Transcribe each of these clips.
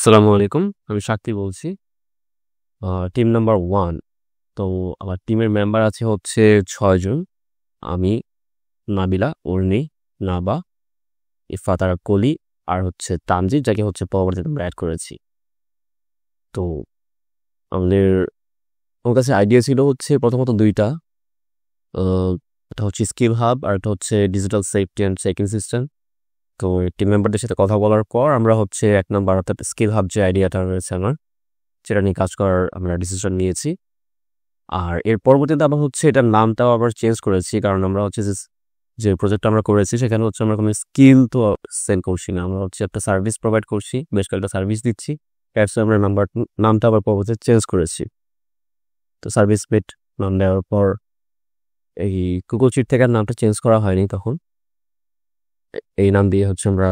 আসসালামু আলাইকুম। আমি শাক্তি বলছি। Team number 1। তো আমার টিমের মেম্বার আছে হচ্ছে ৬ জন। আমি, নাবিলা, অর্নি, নাবা, ইফাত আরা কলি আর হচ্ছে তানজিদ, যাকে হচ্ছে পরবর্তীতে আমরা এড করেছি। তো আমাদের আমার কাছে আইডিয়া ছিল হচ্ছে প্রথমত ২ টা। আ একটা হচ্ছে স্কিল হাব আর একটা হচ্ছে digital safety and checking system. তো টিম মেম্বারদের সাথে কথা বলার পর আমরা হচ্ছে ১ নাম্বার অর্থাৎ স্কিল হাব যে আইডিয়াটা রয়েছে আমার, সেটা নিয়ে কাজ করার আমরা ডিসিশন নিয়েছি। আর এর পরবর্তীতে আবার হচ্ছে এটার নামটাও আবার চেঞ্জ করেছি। কারণ আমরা হচ্ছে যে প্রজেক্টটা আমরা করেছি সেখানে হচ্ছে আমরা কোনো স্কিল তো সেল করছি না। আমরা হচ্ছে একটা সার্ভিস প্রোভাইড করছি, বেশ কয়েকটা সার্ভিস দিচ্ছি। এর জন্য আমরা নামটা আবার পরবর্তীতে চেঞ্জ করেছি। তো সার্ভিস পেড নাম দেওয়ার পর এই গুগল শিট থেকে আর নামটা চেঞ্জ করা হয়নি তখন। এই নাম দিয়ে হচ্ছে আমরা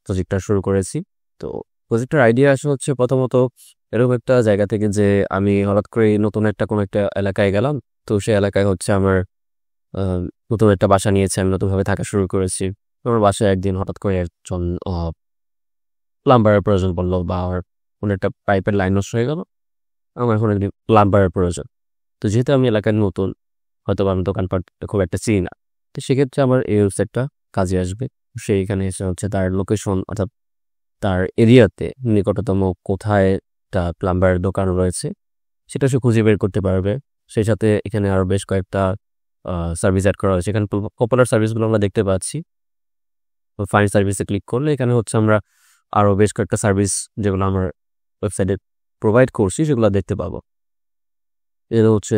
প্রজেক্টটা শুরু করেছি। তো প্রজেক্টের আইডিয়া আসে হচ্ছে প্রথমত এরকম একটা জায়গা থেকে যে আমি হঠাৎ করে নতুন একটা কোনো একটা এলাকায় গেলাম। তো সেই এলাকায় হচ্ছে আমার আ নতুন একটা বাসা নিয়েছি, আমি নতুনভাবে থাকা শুরু করেছি। আমার বাসায় একদিন হঠাৎ করে একজন প্লাম্বারের প্রয়োজন পড়ল বা আমার কোনো একটা পাইপের লাইন নষ্ট হয়ে গেল। আমার এখন একদিন প্লাম্বারের প্রয়োজন। তো যেহেতু আমি এলাকায় নতুন, হয়তোবা আমি দোকানপাট খুব একটা চিনি না। তো সেক্ষেত্রে আমার এই ওয়েবসাইটটা কাজে আসবে। সেইখানে এসে হচ্ছে তার লোকেশন অর্থাৎ তার এরিয়াতে নিকটতম কোথায় একটা প্লাম্বারের দোকান রয়েছে সেটা সে খুঁজে বের করতে পারবে। সেই সাথে এখানে আরো বেশ কয়েকটা সার্ভিস এড করা হয়েছে। এখানে পপুলার সার্ভিসগুলো আমরা দেখতে পাচ্ছি। তো ফাইন্ড সার্ভিসে ক্লিক করলে এখানে হচ্ছে আমরা আরো বেশ কয়েকটা সার্ভিস যেগুলো আমার ওয়েবসাইটে প্রোভাইড করছি সেগুলো দেখতে পাবো। এটা হচ্ছে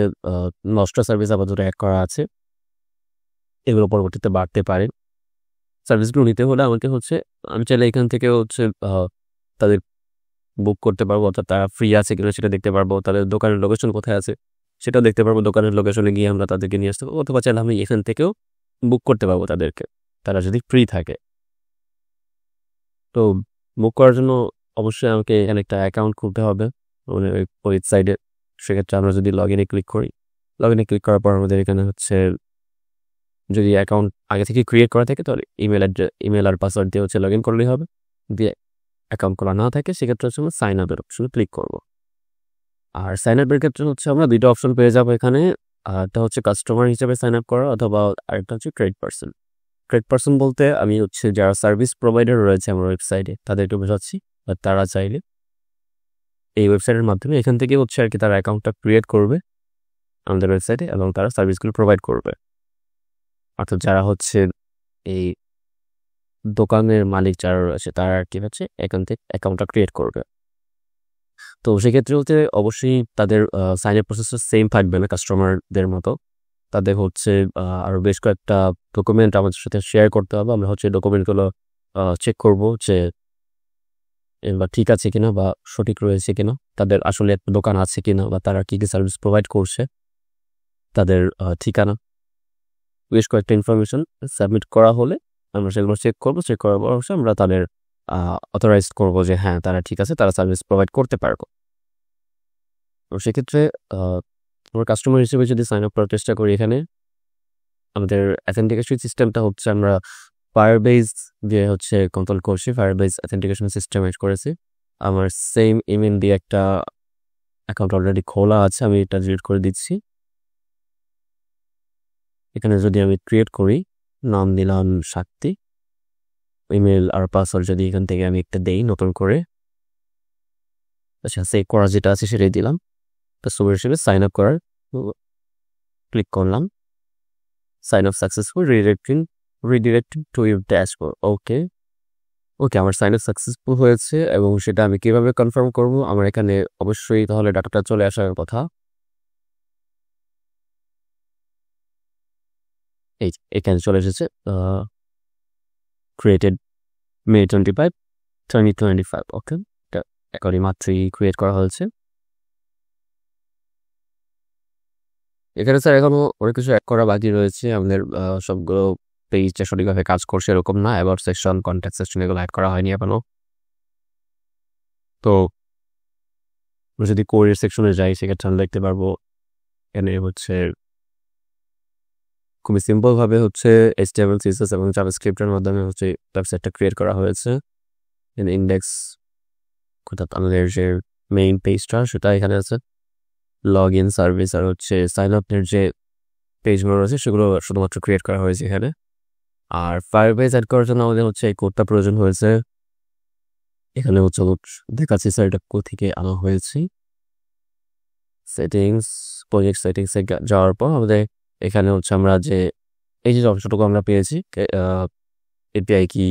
৯টা সার্ভিস আপাতত অ্যাড করা আছে। এগুলো পরবর্তীতে বাড়তে পারে। সার্ভিসগুলো নিতে হলে আমাকে হচ্ছে আমি চাইলে এখান থেকে হচ্ছে তাদের বুক করতে পারবো, অর্থাৎ তারা ফ্রি আছে কিনা সেটা দেখতে পারবো। তাদের দোকানের লোকেশন কোথায় আছে সেটাও দেখতে পারবো। দোকানের লোকেশনে গিয়ে আমরা তাদেরকে নিয়ে আসতে পারবো, অথবা চাইলে আমি এখান থেকেও বুক করতে পারবো তাদেরকে, তারা যদি ফ্রি থাকে। তো বুক করার জন্য অবশ্যই আমাকে এখানে একটা অ্যাকাউন্ট খুলতে হবে মানে ওই সাইডে। সেক্ষেত্রে আমরা যদি লগ ইনে ক্লিক করি, লগ ইনে ক্লিক করার পর আমাদের এখানে হচ্ছে যদি অ্যাকাউন্ট আগে থেকে ক্রিয়েট করা থাকে তাহলে ইমেল আর পাসওয়ার্ড দিয়ে হচ্ছে লগ ইন করলেই হবে। দিয়ে অ্যাকাউন্ট খোলা না থাকে সেক্ষেত্রে হচ্ছে আমরা সাইন আপের অপশনে ক্লিক করবো। আর সাইন আপের ক্ষেত্রে হচ্ছে আমরা ২টা অপশন পেয়ে যাবো এখানে। একটা হচ্ছে কাস্টমার হিসেবে সাইন আপ করা, অথবা আরেকটা হচ্ছে ট্রেড পার্সন। ট্রেড পার্সন বলতে আমি হচ্ছে যারা সার্ভিস প্রোভাইডার রয়েছে আমার ওয়েবসাইটে তাদেরকে বোঝাচ্ছি। বা তারা চাইলে এই ওয়েবসাইটের মাধ্যমে এখান থেকে হচ্ছে আর কি তারা অ্যাকাউন্টটা ক্রিয়েট করবে আমাদের ওয়েবসাইটে এবং তারা সার্ভিসগুলো প্রোভাইড করবে। অর্থাৎ যারা হচ্ছে এই দোকানের মালিক যারা রয়েছে তারা আর কি হচ্ছে এখান থেকে অ্যাকাউন্টটা ক্রিয়েট করবে। তো সেক্ষেত্রে হচ্ছে অবশ্যই তাদের সাইন আপ প্রসেসটা সেম থাকবে না কাস্টমারদের মতো। তাদের হচ্ছে আরো বেশ কয়েকটা ডকুমেন্ট আমাদের সাথে শেয়ার করতে হবে। আমরা হচ্ছে ডকুমেন্টগুলো চেক করব যে এগুলা ঠিক আছে কিনা বা সঠিক রয়েছে কিনা, তাদের আসলে একটা দোকান আছে কিনা বা তারা কি সার্ভিস প্রোভাইড করছে, তাদের ঠিকানা, বেশ কয়েকটা ইনফরমেশন সাবমিট করা হলে আমরা সেগুলো চেক করব। চেক করার পর হচ্ছে আমরা তাদের অথরাইজ করব যে হ্যাঁ তারা ঠিক আছে, তারা সার্ভিস প্রোভাইড করতে পারবো। তো সেক্ষেত্রে আমরা কাস্টমার হিসেবে যদি সাইন আপ করার চেষ্টা করি, এখানে আমাদের অ্যাথেন্টিকেশন সিস্টেমটা হচ্ছে আমরা ফায়ারবেস দিয়ে হচ্ছে কন্ট্রোল করছি। ফায়ারবেস অ্যাথেন্টিকেশন সিস্টেম এড করেছি। আমার সেম ইমেল দিয়ে একটা অ্যাকাউন্ট অলরেডি খোলা আছে, আমি এটা ডিলিট করে দিচ্ছি। এখানে যদি আমি ক্রিয়েট করি, নাম দিলাম শাক্তি, ইমেল আর পাসওয়ার্ড যদি এখান থেকে আমি একটা দেই নতুন করে, আচ্ছা সেভ করা যেটা আছে সেটাই দিলাম। কাস্টমার হিসেবে সাইন আপ করার ক্লিক করলাম। Sign up successful, redirecting to your dashboard. Okay, আমার সাইন আপ সাকসেসফুল হয়েছে। এবং সেটা আমি কিভাবে কনফার্ম করব? আমার এখানে অবশ্যই তাহলে ডাটাটা চলে আসার কথা। এই যে এখানে চলে এসেছে, ক্রিয়েটেড May 25, 2025। ওকে, এটা এখনই মাত্রই ক্রিয়েট করা হয়েছে। এখানে স্যার এখনো অনেক কিছু অ্যাড করা বাকি রয়েছে। আমাদের সবগুলো পেজটা সঠিকভাবে কাজ করছে এরকম না। অ্যাবাউট সেকশন, কন্ট্যাক্ট সেকশন এগুলো অ্যাড করা হয়নি এখনো। তো আমরা যদি কোরিয়ার সেকশনে যাই সেক্ষেত্রে আমরা দেখতে পারবো এখানে হচ্ছে খুবই সিম্পলভাবে হচ্ছে HTML, CSS এবং জাভাস্ক্রিপ্টের মাধ্যমে হচ্ছে ওয়েবসাইটটা ক্রিয়েট করা হয়েছে। ইন্ডেক্স অর্থাৎ আমাদের যে মেইন পেজটা সেটা এখানে আছে, লগ ইন সার্ভিস আর হচ্ছে সাইন আপের যে পেজগুলো রয়েছে সেগুলো শুধুমাত্র ক্রিয়েট করা হয়েছে এখানে। আর ফায়ারবেস অ্যাড করার জন্য আমাদের হচ্ছে এই কোডটা প্রয়োজন হয়েছে। এখানে হচ্ছে দেখাচ্ছি স্যার এটা কোথেকে আনা হয়েছে। সেটিংস, প্রজেক্ট সেটিংসে যাওয়ার পর আমাদের এখানে হচ্ছে আমরা যে এই যে অংশটুকু আমরা পেয়েছি এপিআই কি,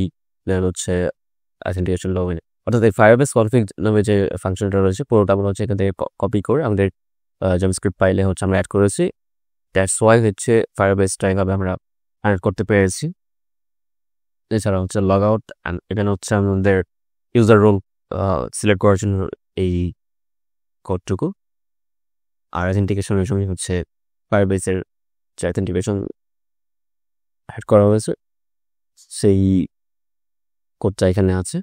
দেন হচ্ছে অথেন্টিকেশন লগইন, অর্থাৎ এই ফায়ারবেস কনফিগ নামে যে ফাংশনটা রয়েছে পুরোটা আমরা হচ্ছে এখান থেকে কপি করে আমাদের জাভাস্ক্রিপ্ট ফাইলে হচ্ছে আমরা অ্যাড করেছি। দ্যাটস ওয়াই হচ্ছে ফায়ারবেসটা এইভাবে আমরা অ্যাড করতে পেরেছি। এছাড়া হচ্ছে লগ আউট, এখানে হচ্ছে আমাদের ইউজার রোল সিলেক্ট করার জন্য এই কোডটুকু। আর অথেন্টিকেশনের সময় হচ্ছে ফায়ারবেসের যে অথেন্টিকেশন অ্যাড করা হয়েছে সেই কোডটা এখানে আছে।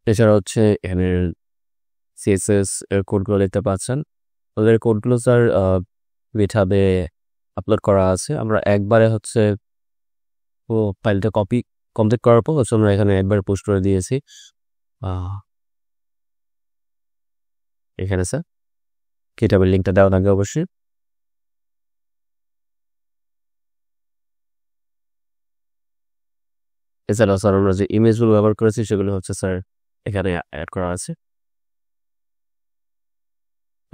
এছাড়া হচ্ছে এখানে সিএসএস এর কোডগুলো দেখতে পাচ্ছেন। ওদের কোডগুলো স্যার গিটহাবে আপলোড করা আছে। আমরা একবারে হচ্ছে ও ফাইলটা কমপ্লিট করার পর হচ্ছে আমরা এখানে একবার পোস্ট করে দিয়েছি এখানে স্যার। গিটহাবের লিঙ্কটা দেওয়া থাকবে অবশ্যই। এছাড়া স্যার আমরা যে ইমেজগুলো ব্যবহার করেছি সেগুলো হচ্ছে স্যার এখানে অ্যাড করা আছে।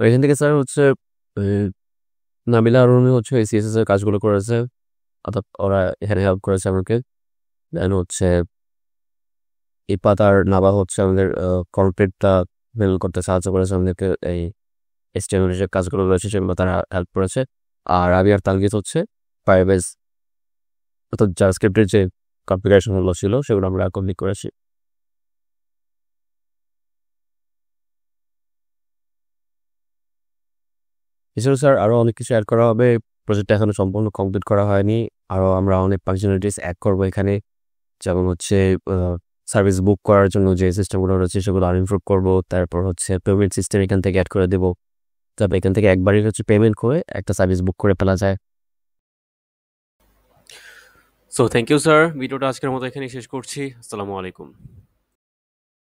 তো এখান থেকে স্যার হচ্ছে নাবিলা আর রুমি হচ্ছে এই সিএসএস এর কাজগুলো করেছে, অর্থাৎ ওরা এখানে হেল্প করেছে আমাকে। দেন হচ্ছে ইপাত আর নাবা হচ্ছে আমাদের কন্টেন্টটা মেল করতে সাহায্য করেছে আমাদেরকে, এই এসটিএমএল যে কাজগুলো রয়েছে সেগুলো তারা হেল্প করেছে। আর আমি আর তালগিত হচ্ছে ফায়ারবেস অর্থাৎ জাভাস্ক্রিপ্টের যে কনফিগারেশনগুলো ছিল সেগুলো আমরা কমপ্লিট করেছি। এছাড়াও স্যার আরও অনেক কিছু অ্যাড করা হবে। প্রজেক্টটা এখনো সম্পূর্ণ কমপ্লিট করা হয়নি। আরও আমরা অনেক ফাংশনালিটিস অ্যাড করবো এখানে, যেমন হচ্ছে সার্ভিস বুক করার জন্য যে সিস্টেমগুলো রয়েছে সেগুলো আরও ইমপ্রুভ করবো। তারপর হচ্ছে পেমেন্ট সিস্টেম এখান থেকে অ্যাড করে দেবো, তারপর এখান থেকে একবারই হচ্ছে পেমেন্ট করে একটা সার্ভিস বুক করে ফেলা যায়। সো থ্যাংক ইউ স্যার, ভিডিওটা আজকের মতো এখানে শেষ করছি। আসসালামু আলাইকুম।